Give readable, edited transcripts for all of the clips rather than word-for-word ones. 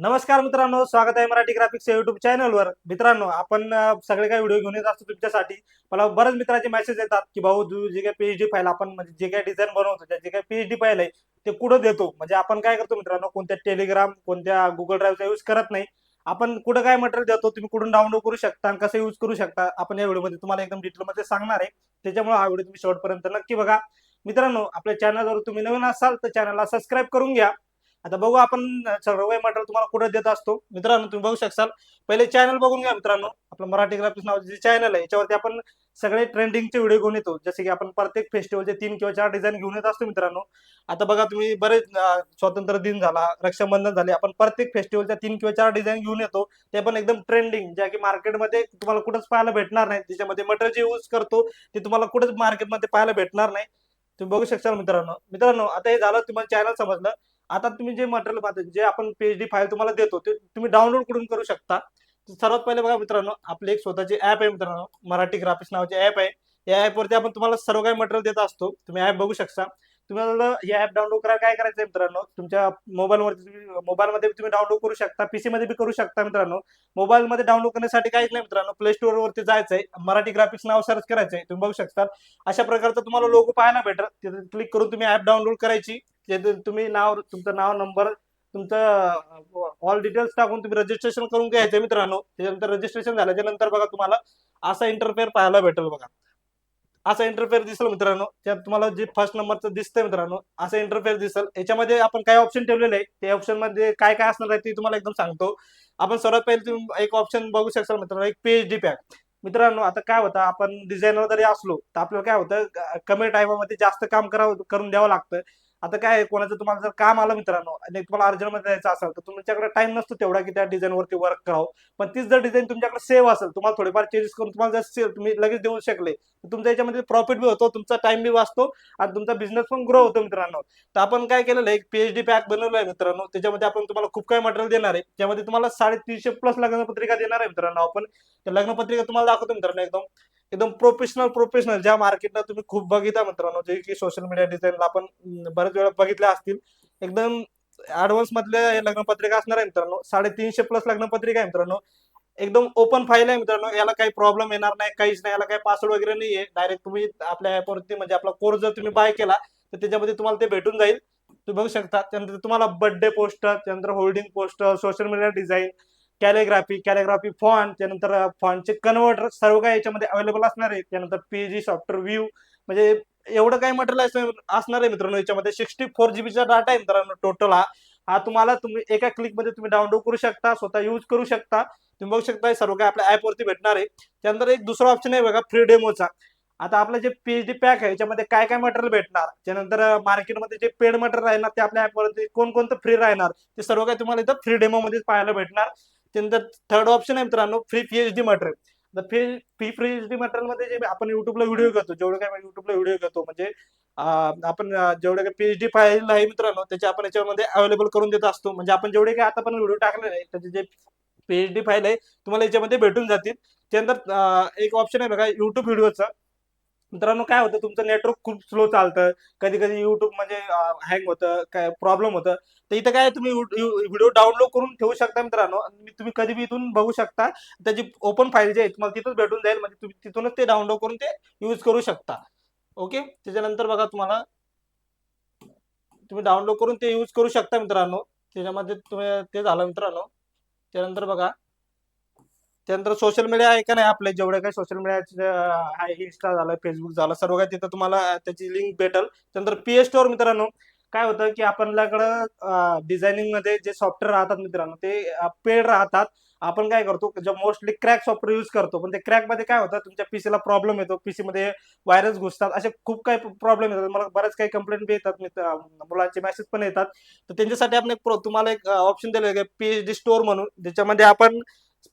नमस्कार मित्रांनो, स्वागत आहे मराठी ग्राफिक्स या युट्यूब चॅनलवर. मित्रांनो, आपण सगळे काही व्हिडिओ घेऊन येत असतो तुमच्यासाठी. मला बरेच मित्रांचे मेसेज येतात की भाऊ तू जे काही पीएचडी फाईल आपण म्हणजे जे काही डिझाईन बनवतो जे काही पीएचडी फाईल आहे ते कुठं देतो. म्हणजे आपण काय करतो मित्रांनो, कोणत्या टेलिग्राम कोणत्या गुगल ड्राईव्हचा यूज करत नाही. आपण कुठं काय मटेरियल देतो, तुम्ही कुठून डाउनलोड करू शकता आणि कसं यूज करू शकता आपण या व्हिडिओमध्ये तुम्हाला एकदम डिटेलमध्ये सांगणार आहे. त्याच्यामुळे हा व्हिडिओ तुम्ही शेवटपर्यंत नक्की बघा. मित्रांनो, आपल्या चॅनलवर तुम्ही नवीन असाल तर चॅनलला सबस्क्राईब करून घ्या. आता बघू आपण सर्व काही मटेरियल तुम्हाला कुठे देत असतो. मित्रांनो, तुम्ही बघू शकाल. पहिले चॅनल बघून घ्या मित्रांनो. आपलं मराठी ग्राफिक्स नावाचे जे चॅनल आहे याच्यावरती आपण सगळे ट्रेंडिंगचे व्हिडिओ घेऊन येतो. जसे की आपण प्रत्येक फेस्टिवलचे 3 किंवा 4 डिझाईन घेऊन येत असतो मित्रांनो. आता बघा तुम्ही बरेच स्वातंत्र्य दिन झाला, रक्षाबंधन झाले, आपण प्रत्येक फेस्टिवलच्या 3 किंवा 4 डिझाईन घेऊन येतो. ते पण एकदम ट्रेंडिंग, ज्या की मार्केटमध्ये तुम्हाला कुठंच पाहायला भेटणार नाही. त्याच्यामध्ये मटेरियल जे यूज करतो ते तुम्हाला कुठंच मार्केटमध्ये पाहायला भेटणार नाही. तुम्ही बघू शकता मित्रांनो. मित्रांनो, आता हे झालं तुम्हाला चॅनल समजलं. आता तुम्ही जे मटेरियल पाहता, जे आपण पीएचडी फाईल तुम्हाला देतो ते तुम्ही डाउनलोड करून करू शकता. सर्वात पहिले बघा मित्रांनो, आपले एक स्वतःचे ऍप आहे मित्रांनो, मराठी ग्राफिक्स नावाचे ऍप आहे. या ऍपवरती आपण तुम्हाला सर्व काही मटेरियल देत असतो. तुम्ही ऍप बघू शकता. तुम्हाला हे ऍप डाउनलोड करायला काय करायचं मित्रांनो, तुमच्या मोबाईलमध्ये तुम्ही डाउनलोड करू शकता, पीसी मध्ये बी करू शकता मित्रांनो. मोबाईलमध्ये डाउनलोड करण्यासाठी काहीच नाही मित्रांनो, प्ले स्टोअर वरती जायचंय, मराठी ग्राफिक्स नाव सर्च करायचंय. तुम्ही बघू शकता अशा प्रकारचा तुम्हाला लोगो पाहायला भेटेल. तिथे क्लिक करून तुम्ही ऍप डाउनलोड करायची. तुम्ही तुमचं नाव नंबर तुमचं ऑल डिटेल्स टाकून तुम्ही रजिस्ट्रेशन करून घ्यायचं मित्रांनो. त्याच्यानंतर रजिस्ट्रेशन झाल्याच्या नंतर बघा तुम्हाला असा इंटरफेअर पाहायला भेटेल. बघा असा इंटरफेअर दिसेल मित्रांनो. त्यात तुम्हाला जे फर्स्ट नंबरचं दिसतंय मित्रांनो, असं इंटरफेअर दिसेल. याच्यामध्ये आपण काय ऑप्शन ठेवलेले आहे, ते ऑप्शन मध्ये काय काय असणार आहे ते तुम्हाला एकदम सांगतो. आपण सर्वात पहिले तुम्ही एक ऑप्शन बघू शकता मित्रांनो, एक पीएचडी पॅक. मित्रांनो, आता काय होतं, आपण डिझायनर जरी असलो तर आपल्याला काय होतं, कमी टाइममध्ये जास्त काम करून द्यावं लागतं. आता काय कोणाचं तुम्हाला जर काम आलं मित्रांनो आणि तुम्हाला अर्जंटमध्ये जायचं असेल तर तुमच्याकडे टाइम नसतो तेवढा की त्या डिझाईनवरती वर्क करावं. पण तीच जर डिझाईन तुमच्याकडे सेव्ह असेल, तुम्हाला थोडेफार चेंजेस करून तुम्हाला जर तुम्ही लगेच देऊ शकले तर तुमच्या याच्यामध्ये प्रॉफिट बी होतो, तुमचा टाइम बी वाचतो आणि तुमचा बिझनेस पण ग्रो होतो मित्रांनो. तर आपण काय केलेलं आहे, एक पीएचडी पॅक बनवलं आहे मित्रांनो. त्याच्यामध्ये आपण तुम्हाला खूप काही मटेरियल देणार आहे. त्यामध्ये तुम्हाला 350 प्लस लग्नपत्रिका देणार आहे मित्रांनो. आपण त्या लग्नपत्रिका तुम्हाला दाखवतो मित्रांनो. एकदम एकदम प्रोफेशनल ज्या मार्केटला तुम्ही खूप बघिता मित्रांनो, जे की सोशल मीडिया डिझाईनला आपण बरेच वेळा बघितल्या असतील. एकदम ऍडव्हान्स मधल्या लग्नपत्रिका असणार आहे मित्रांनो. 350 प्लस लग्नपत्रिका आहे मित्रांनो. एकदम ओपन फाईल आहे मित्रांनो. याला काही प्रॉब्लेम येणार नाही, काहीच नाही. याला काही पासवर्ड वगैरे नाहीये. डायरेक्ट तुम्ही आपल्या ऍपवरती म्हणजे आपला कोर्स जर तुम्ही बाय केला तर त्याच्यामध्ये तुम्हाला ते भेटून जाईल. तुम्ही बघू शकता. त्यानंतर तुम्हाला बर्थडे पोस्टर, त्यानंतर holding poster, social media design, calligraphy font, त्यानंतर फॉन्टचे कन्वर्टर सर्व काही याच्यामध्ये अवेलेबल असणार आहे. त्यानंतर पीएजी सॉफ्टवेअर व्ह्यू, म्हणजे एवढं काही मटेरियल असणार आहे मित्रांनो. याच्यामध्ये 64 जीबीचा डाटा आहे मित्रांनो टोटल. हा हा तुम्हाला तुम्ही एका क्लिक मध्ये तुम्ही डाउनलोड करू शकता, स्वतः यूज करू शकता. तुम्ही बघू शकता सर्व काही आपल्या ऍप वरती भेटणार आहे. त्यानंतर एक दुसरा ऑप्शन आहे बघा, फ्री डेमोचा. आता आपलं जे पीएचडी पॅक आहे याच्यामध्ये काय काय मटेरियल भेटणार, त्यानंतर मार्केटमध्ये जे पेड मटेरियल राहणार ते आपल्या ऍपवरती कोणकोणतं फ्री राहणार ते सर्व काही तुम्हाला इथं फ्री डेमो मध्ये पाहायला भेटणार. त्यानंतर थर्ड ऑप्शन आहे मित्रांनो, free PhD material. Free PhD material मध्ये जे आपण युट्यूबला व्हिडिओ घेतो, जेवढे काय युट्यूबला व्हिडिओ घेतो म्हणजे आपण जेवढे काही पीएचडी फाईल आहे मित्रांनो त्याचे आपण याच्यामध्ये अवेलेबल करून देत असतो. म्हणजे आपण जेवढे काही आता पण व्हिडिओ टाकलेले आहे त्याचे जे पीएचडी फाईल आहे तुम्हाला याच्यामध्ये भेटून जातील. त्यानंतर एक ऑप्शन आहे बघा युट्यूब व्हिडिओचा. मित्रांनो, काय होतं, तुमचं नेटवर्क खूप स्लो चालतं, कधी कधी युट्यूब म्हणजे हँग होतं, काय प्रॉब्लेम होतं. तर इथं काय तुम्ही व्हिडिओ डाउनलोड करून ठेवू शकता मित्रांनो. आणि तुम्ही कधी बी इथून बघू शकता. त्याची ओपन फाईल जी आहे तुम्हाला तिथंच भेटून जाईल. म्हणजे तुम्ही तिथूनच ते डाउनलोड करून ते यूज करू शकता. ओके. त्याच्यानंतर बघा तुम्ही डाउनलोड करून ते यूज करू शकता मित्रांनो. त्याच्यामध्ये तुम्ही ते झालं मित्रांनो. त्यानंतर बघा, त्यानंतर सोशल मीडिया आहे का नाही, आपले जेवढे काही सोशल मीडिया आहे, इंस्टा झालं, फेसबुक झालं, सर्व काही तिथं तुम्हाला त्याची लिंक भेटेल. त्यानंतर पीए स्टोअर मित्रांनो, काय होतं की आपल्याकडं डिझायनिंग मध्ये जे सॉफ्टवेअर राहतात मित्रांनो ते पेड राहतात. आपण काय करतो, मोस्टली क्रॅक सॉफ्टवेअर यूज करतो. पण ते क्रॅक मध्ये काय होतं, तुमच्या पीसीला प्रॉब्लेम येतो, पीसी मध्ये व्हायरस घुसतात, असे खूप काही प्रॉब्लेम येतात. मला बऱ्याच काही कंप्लेंट बी येतात, मुलांचे मेसेज पण येतात. तर त्यांच्यासाठी आपण तुम्हाला एक ऑप्शन दिलं आहे पीएचडी स्टोअर म्हणून, ज्याच्यामध्ये आपण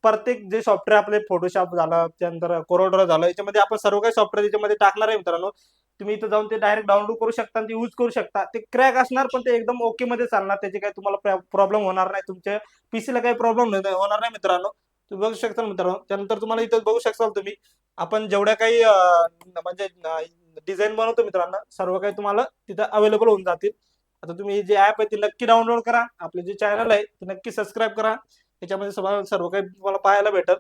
प्रत्येक जे सॉफ्टवेअर आपले फोटोशॉप झालं, त्यानंतर कोरोड्रा झालं, याच्यामध्ये आपण सर्व काही सॉफ्टवेअर याच्यामध्ये टाकणार आहे मित्रांनो. तुम्ही इथं जाऊन ते डायरेक्ट डाउनलोड करू शकता आणि ते यूज करू शकता. ते क्रॅक असणार पण ते एकदम ओके मध्ये चालणार, त्याचे काही तुम्हाला प्रॉब्लेम होणार नाही, तुमच्या पीसीला काही प्रॉब्लेम होणार नाही मित्रांनो. तुम्ही बघू शकता मित्रांनो. त्यानंतर तुम्हाला इथं बघू शकता तुम्ही, आपण जेवढ्या काही म्हणजे डिझाईन बनवतो मित्रांनो सर्व काही तुम्हाला तिथं अवेलेबल होऊन जातील. आता तुम्ही हे जे ऍप आहे ते नक्की डाउनलोड करा, आपले जे चॅनल आहे ते नक्की सबस्क्राईब करा. त्याच्यामध्ये सर्व काही तुम्हाला पाहायला भेटत.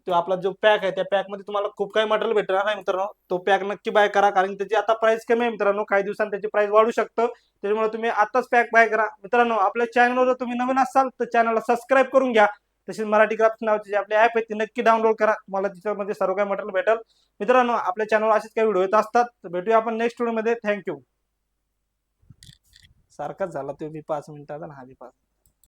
तो आपला जो पॅक आहे त्या पॅक मध्ये तुम्हाला खूप काही मटेरियल भेटणार आहे मित्रांनो. तो पॅक नक्की बाय करा, कारण त्याची आता प्राइस कमी आहे मित्रांनो. काही दिवसांनी त्याची प्राइस वाढू शकतं. त्याच्यामुळे तुम्ही आताच पॅक बाय करा मित्रांनो. आपल्या चॅनलवर तुम्ही नवीन असाल तर चॅनलला सबस्क्राईब करून घ्या. तसेच मराठी क्राफ्ट नावाचे जे आपले ऍप आहे ते नक्की डाउनलोड करा. तुम्हाला त्याच्यामध्ये सर्व काही मटेरियल भेटेल मित्रांनो. आपल्या चॅनलवर असेच काही व्हिडिओ येत असतात. तर भेटूया आपण नेक्स्ट व्हिडिओ मध्ये. थँक्यू. सारखाच झाला तो बी 5 मिनिटाचा आणि हा बी 5.